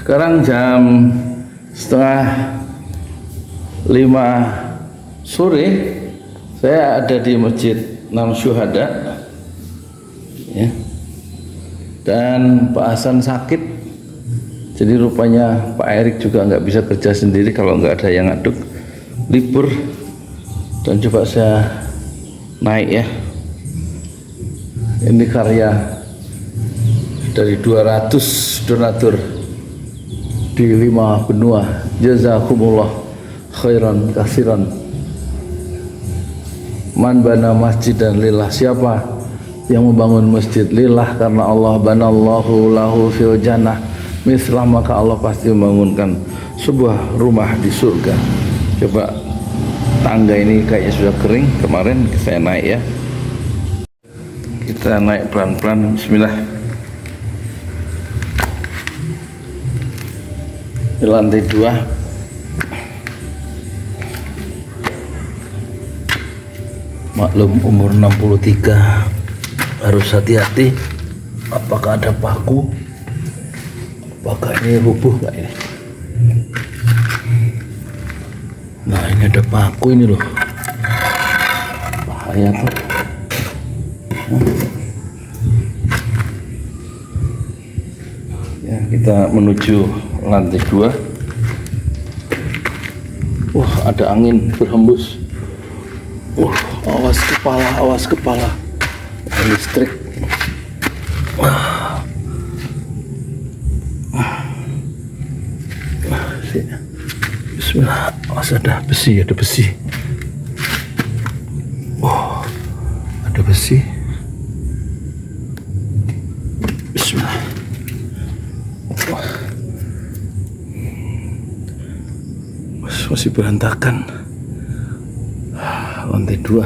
Sekarang jam setengah 5 sore, saya ada di Masjid Enam Syuhada, ya. Dan Pak Hasan sakit, jadi rupanya Pak Erik juga nggak bisa kerja sendiri kalau nggak ada yang ngaduk, libur. Dan coba saya naik ya, ini karya dari 200 donatur di 5 benua. Jazakumullah khairan katsiran. Man bana masjidan lillah, siapa yang membangun masjid lillah karena Allah, banallahu lahu fil jannah mislah, maka Allah pasti membangunkan sebuah rumah di surga. Coba tangga ini kayaknya sudah kering, kemarin saya naik ya. Kita naik pelan-pelan, bismillah. Di lantai 2. Maklum umur 63 harus hati-hati. Apakah ada paku? Apakah ini rubuh nggak ini? Nah, ini ada paku ini loh, bahaya tuh. Ya, kita menuju lantai 2. Wah, ada angin berhembus. Wah, awas kepala, awas kepala. Listrik. Bismillah, awas, ada besi, ada besi. Oh, ada besi. Bismillah. Wah. Masih berantakan. Lantai 2.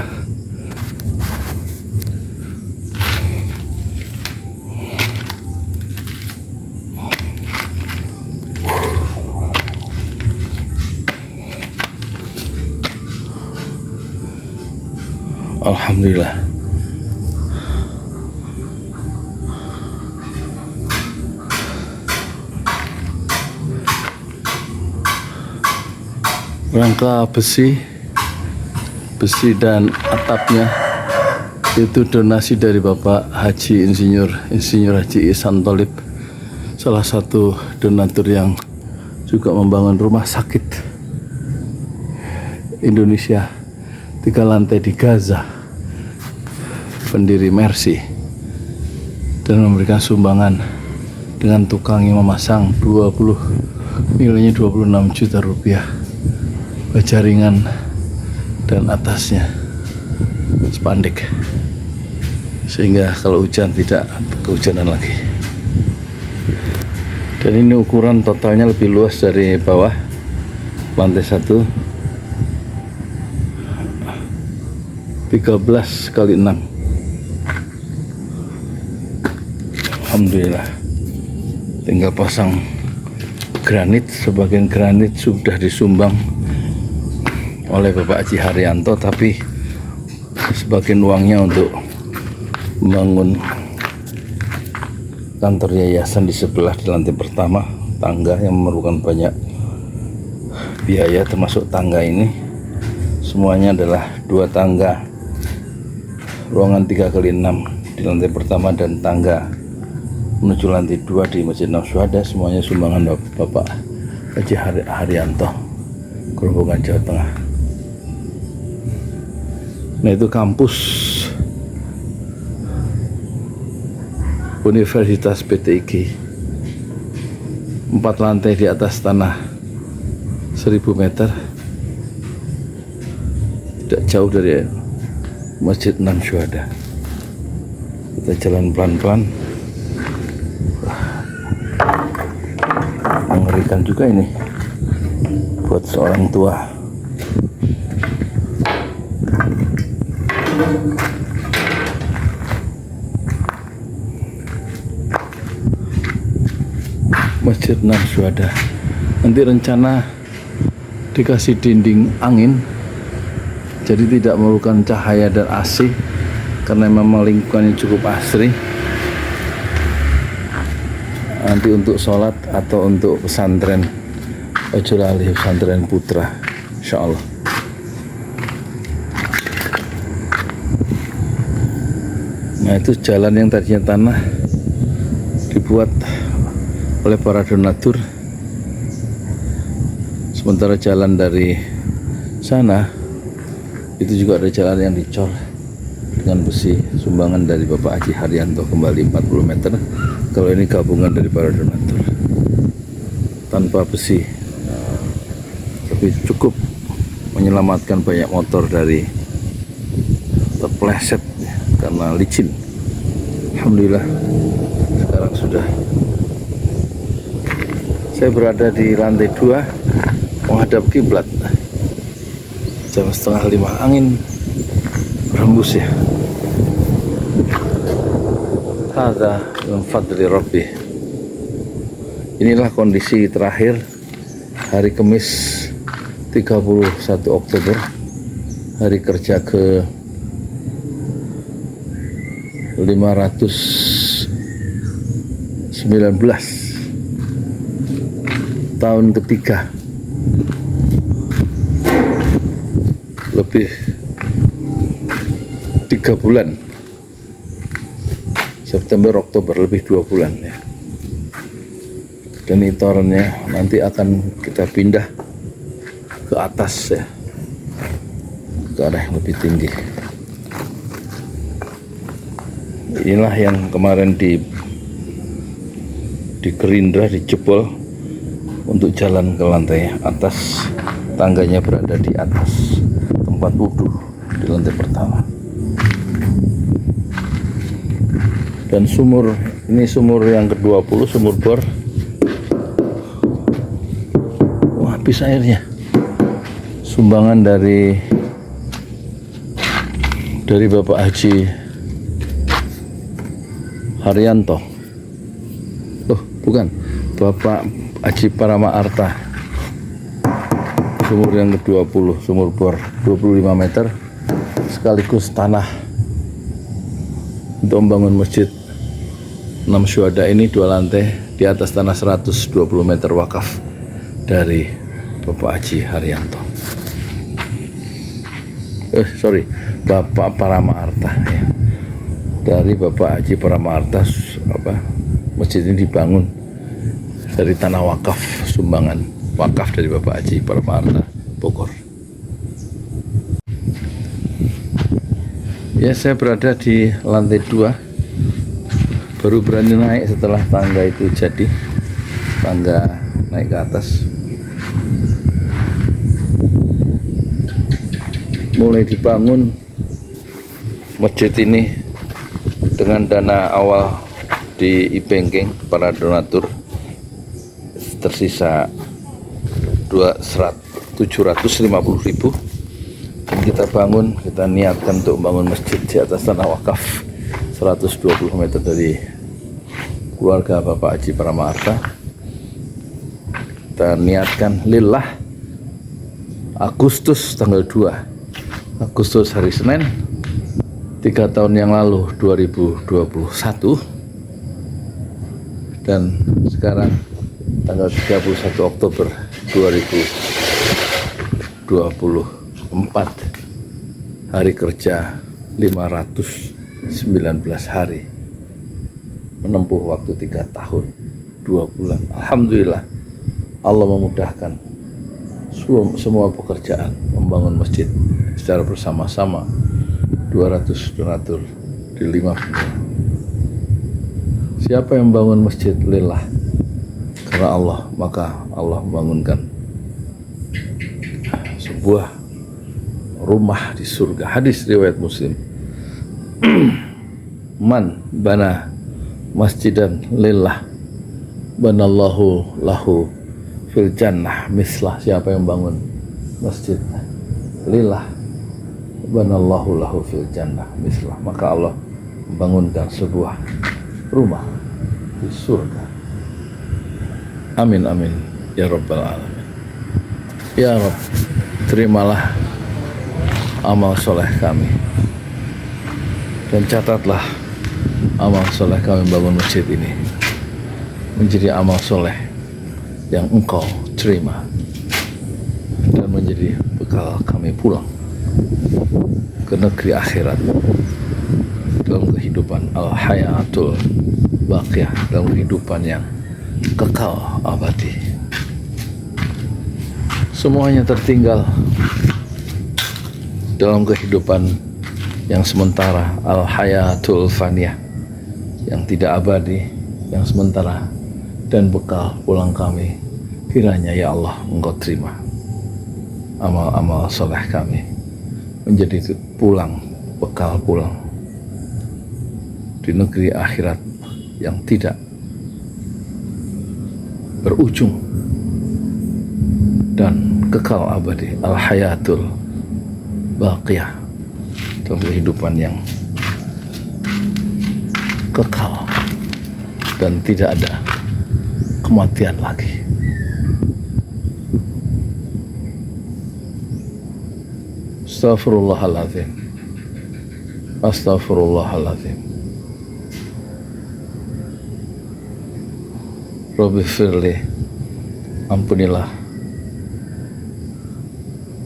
Alhamdulillah. Rangka besi dan atapnya itu donasi dari Bapak Haji Insinyur Haji Ihsan Tholib, salah satu donatur yang juga membangun rumah sakit Indonesia 3 lantai di Gaza, pendiri Mercy, dan memberikan sumbangan dengan tukang yang memasang nilainya 26 juta rupiah, baja ringan dan atasnya spandek, sehingga kalau hujan tidak kehujanan lagi. Dan ini ukuran totalnya lebih luas dari bawah, lantai 1 13 kali 6. Alhamdulillah, tinggal pasang granit. Sebagian granit sudah disumbang oleh Bapak Haji Haryanto, tapi sebagian uangnya untuk membangun kantor yayasan di sebelah, di lantai pertama, tangga yang memerlukan banyak biaya, termasuk tangga ini. Semuanya adalah 2 tangga, ruangan 3 kali 6 di lantai pertama, dan tangga menuju lantai 2 di Masjid Enam Syuhada. Semuanya sumbangan Bapak Haji Haryanto, Grobogan, Jawa Tengah. Nah, itu kampus Universitas PTIG, 4 lantai di atas tanah 1000 meter, tidak jauh dari Masjid Enam Syuhada. Kita jalan pelan-pelan. Mengerikan juga ini buat seorang tua. Masjid Enam Syuhada nanti rencana dikasih dinding angin, jadi tidak memerlukan cahaya dan AC karena memang lingkungannya cukup asri. nanti untuk sholat atau untuk pesantren Ojo Lali Pesantren Putra, insya Allah. Nah, itu jalan yang tadinya tanah dibuat oleh para donatur, sementara jalan dari sana itu juga ada jalan yang dicor dengan besi sumbangan dari Bapak Haji Haryanto, kembali 40 meter. Kalau ini gabungan dari para donatur tanpa besi, tapi cukup menyelamatkan banyak motor dari terpleset karena licin. Alhamdulillah sekarang sudah. Saya berada di lantai 2 menghadap kiblat. Jam 4:30, angin berhembus ya. Hadza min fadli Rabbi. Inilah kondisi terakhir hari Kamis 31 Oktober, hari kerja ke 519 tahun ketiga, lebih 3 bulan, September Oktober, lebih 2 bulan ya. Dan itorannya nanti akan kita pindah ke atas ya, ke arah yang lebih tinggi. Inilah yang kemarin di Gerindra dijebol untuk jalan ke lantai atas. Tangganya berada di atas tempat wudhu di lantai pertama. Dan sumur ini sumur yang ke-20, sumur bor. Wah, habis airnya. Sumbangan dari Bapak Haji Haryanto. Oh, bukan. Bapak Haji Parama Arta. Sumur yang ke-20, sumur bor 25 meter, sekaligus tanah untuk membangun masjid 6 Syuhada ini, 2 lantai, di atas tanah 120 meter wakaf dari Bapak Haji Haryanto. Bapak Parama Arta ya. Dari Bapak Haji Parama Arta, masjid ini dibangun dari tanah wakaf, sumbangan wakaf dari Bapak Haji Parama Arta Bogor. Ya, saya berada di lantai 2, baru berani naik setelah tangga itu jadi, tangga naik ke atas. Mulai dibangun masjid ini dengan dana awal di e-banking para donatur, tersisa 750.000. Dan kita bangun, kita niatkan untuk membangun masjid di atas tanah wakaf 120 meter dari keluarga Bapak Haji Parama Arta. Kita niatkan lillah, Agustus tanggal 2 Agustus hari Senin 3 tahun yang lalu, 2021. Dan sekarang tanggal 31 Oktober 2024, hari kerja 519 hari, menempuh waktu 3 tahun 2 bulan. Alhamdulillah, Allah memudahkan semua pekerjaan membangun masjid secara bersama-sama, 200 donatur di 5 benua. Siapa yang membangun masjid lillah karena Allah, maka Allah membangunkan sebuah rumah di surga. Hadis riwayat Muslim. Man bana masjidan lillah banallahu lahu fil jannah mislah. Siapa yang bangun masjid lillah banallahu lahu fil jannah mislah, maka Allah membangunkan sebuah rumah di surga. Amin amin ya rabbal alamin. Ya Rabb, terimalah amal soleh kami dan catatlah amal soleh kami membangun masjid ini. menjadi amal soleh yang Engkau terima dan menjadi bekal kami pulang ke negeri akhirat dalam kehidupan al-hayatul baqiyah, dalam kehidupan yang kekal abadi. Semuanya tertinggal dalam kehidupan yang sementara, al-hayatul faniyah, yang tidak abadi, yang sementara, dan bekal pulang kami. Kiranya ya Allah Engkau terima amal-amal soleh kami menjadi pulang, bekal pulang di negeri akhirat yang tidak berujung dan kekal abadi, al-hayatul baqiyah, dalam kehidupan yang kekal dan tidak ada kematian lagi. Astaghfirullahaladzim, astaghfirullahaladzim. Rabbi firli, ampunilah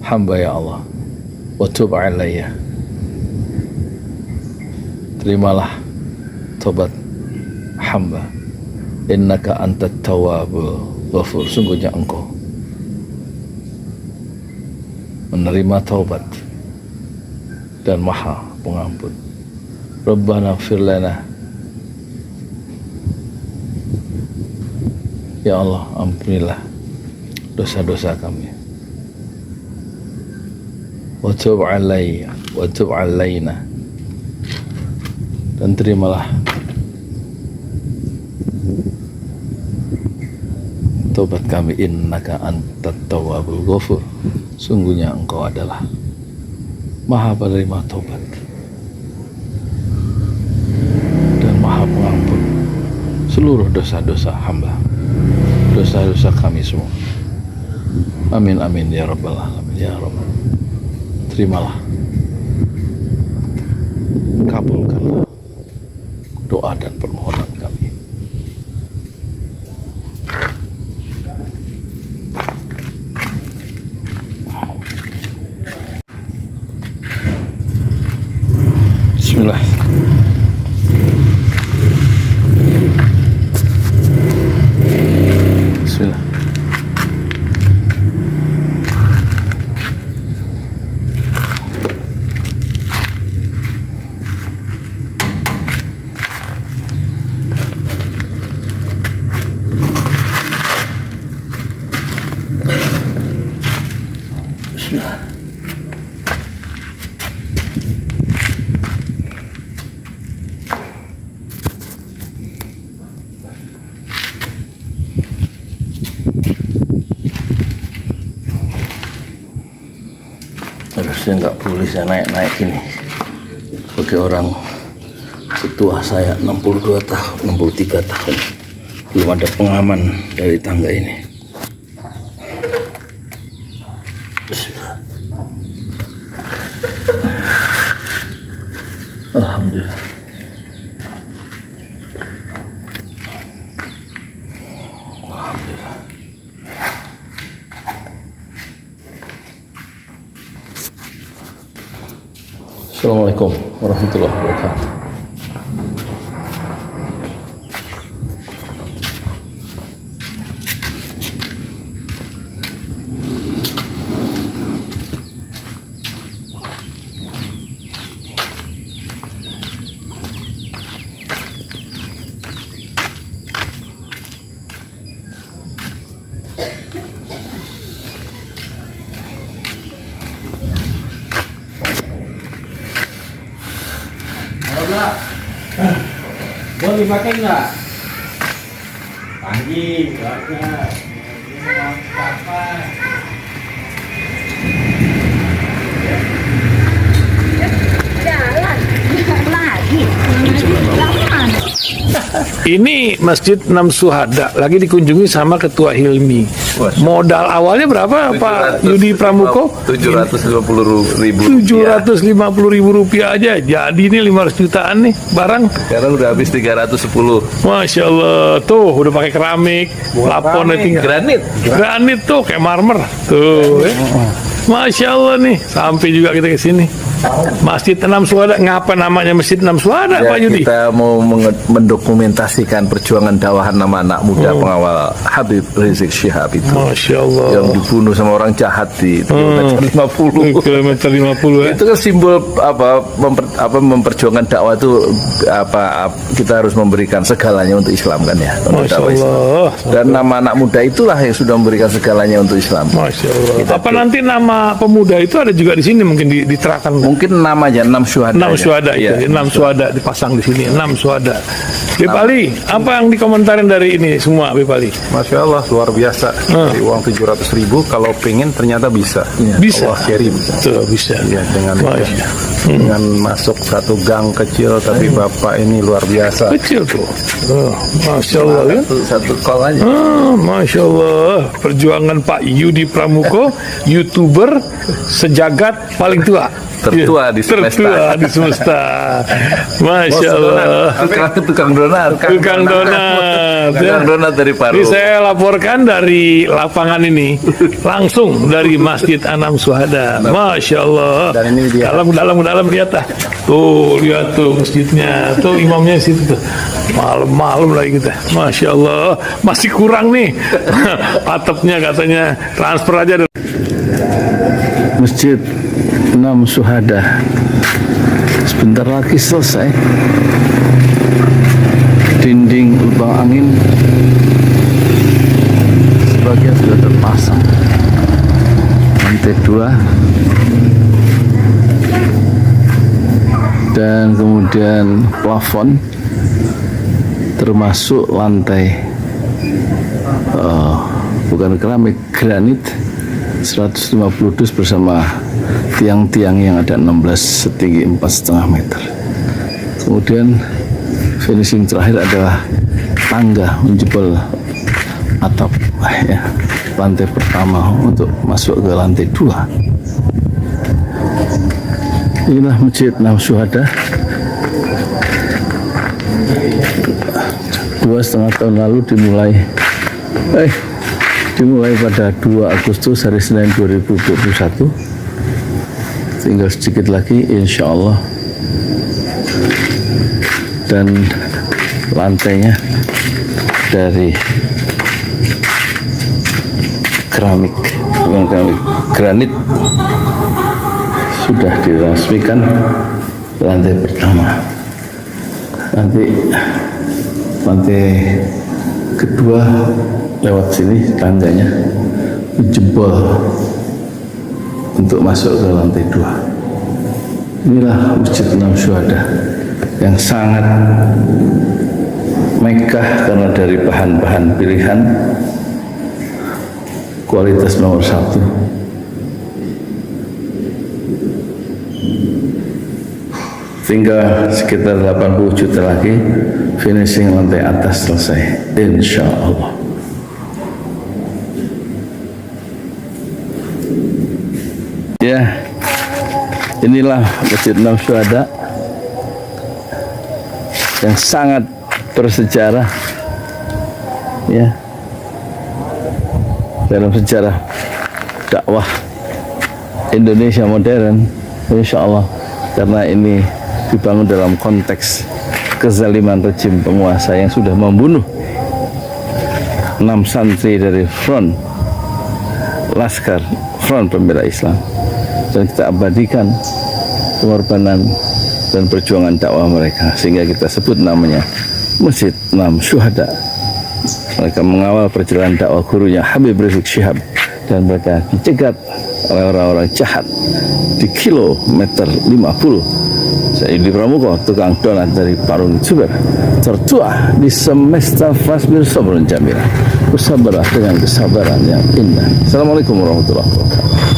hamba ya Allah, wa tub alayya, terimalah tobat hamba, innaka antat tawwabul ghafur, sungguhnya Engkau menerima taubat dan maha pengampun. Rabbana ighfir lana, ya Allah ampunilah dosa-dosa kami, wa tub alayya, wa tub alayna, dan terimalah taubat kami, innaka antat tawwabul ghafur, sungguhnya Engkau adalah maha penerima taubat dan maha pengampun seluruh dosa-dosa hamba, dosa-dosa kami semua. Amin amin ya rabbal alamin ya rabb. Terimalah, kabulkanlah doa dan permohonan kami. Bismillah. Bismillah. Bismillah. Harusnya nggak boleh saya naik-naik ini sebagai orang setua saya, 62 tahun, 63 tahun, belum ada pengaman dari tangga ini. Alhamdulillah. Alhamdulillah. Assalamualaikum warahmatullahi wabarakatuh. Boleh dipakai nggak? Panji, keluarga. Apa? Jalan lagi. Lama. Ini Masjid Enam Syuhada lagi dikunjungi sama Ketua Hilmi. Modal awalnya berapa Pak Yudi Pramuko? 750.000 Rp750.000 aja. Jadi ini 500 jutaan nih barang. Sekarang udah habis 310. Masya Allah, tuh udah pakai keramik, plafonnya tinggal granit tuh kayak marmer tuh. Masya Allah nih, sampai juga kita ke sini. Masjid Enam Syuhada, ngapa namanya Masjid Enam Syuhada, Ya, Pak Yudi? kita mau mendokumentasikan perjuangan dakwah nama anak muda pengawal Habib Rizik Syihab itu Masya Allah. yang dibunuh sama orang jahat di kilometer 50. Kilometer 50 ya. Itu kan simbol memperjuangkan dakwah itu kita harus memberikan segalanya untuk Islam kan ya, untuk Masya dakwah Islam. Allah. Dan nama anak muda itulah yang sudah memberikan segalanya untuk Islam. Masya Allah. Kita Apa nanti nama pemuda itu ada juga di sini mungkin diterangkan? Mungkin namanya 6 syuhada. 6 syuhada ya. itu, 6 syuhada dipasang di sini, 6 syuhada. Bip Ali, apa yang dikomentarin dari ini semua, Bip Ali? Masya Allah, luar biasa. Dari uang 700.000, kalau pengen ternyata bisa. Bisa. Allah kirim. Tuh, bisa. Ya, Masya. dengan masuk satu gang kecil, tapi Bapak ini luar biasa. Kecil tuh. Masya Allah ya. Satu call aja. Masya Allah, perjuangan Pak Yudi Pramuko, YouTuber sejagat paling tua. Tertua di semesta. Tertua di semesta. Masya Allah. Tukang donat. Tukang donat. Tukang donat dari Paru. Ini saya laporkan dari lapangan ini, langsung dari Masjid Enam Syuhada. Masya Allah. Dan ini dia. Dalam lihat ah. Tuh lihat tuh masjidnya. Tuh imamnya di situ tuh. Malam-malam lagi kita. Masya Allah. Masih kurang nih. Atapnya katanya transfer aja. Masjid Enam Syuhada sebentar lagi selesai. Dinding lubang angin sebagian sudah terpasang, lantai 2 dan kemudian plafon termasuk lantai bukan keramik, granit 150 dus bersama tiang-tiang yang ada 16 setinggi 4,5 meter. Kemudian finishing terakhir adalah tangga menjebol atap ya, lantai pertama untuk masuk ke lantai 2. Inilah Masjid Enam Syuhada. 2,5 tahun lalu dimulai pada 2 Agustus hari Senin 2021. Tinggal sedikit lagi insya Allah, dan lantainya dari keramik, bukan keramik, granit sudah diresmikan lantai pertama. Nanti lantai kedua lewat sini tangganya jebol untuk masuk ke lantai 2. Inilah Masjid Enam Syuhada yang sangat megah karena dari bahan-bahan pilihan, kualitas nomor 1. Tinggal sekitar 80 juta lagi finishing lantai atas selesai, insya Allah. Ya, inilah Masjid Enam Syuhada yang sangat bersejarah ya dalam sejarah dakwah Indonesia modern, insya Allah, karena ini dibangun dalam konteks kezaliman rejim penguasa yang sudah membunuh 6 santri dari front Laskar Front Pembela Islam, dan kita abadikan pengorbanan dan perjuangan dakwah mereka sehingga kita sebut namanya Masjid Enam Syuhada. Mereka mengawal perjalanan dakwah gurunya Habib Rizik Syihab, dan mereka dicegat oleh orang-orang jahat di kilometer 50. Saya Yudi Pramuko, tukang donat dari Parung Juber, tertua di semesta fasbir sabrun jamila, bersabarlah dengan kesabaran yang indah. Assalamualaikum warahmatullahi wabarakatuh.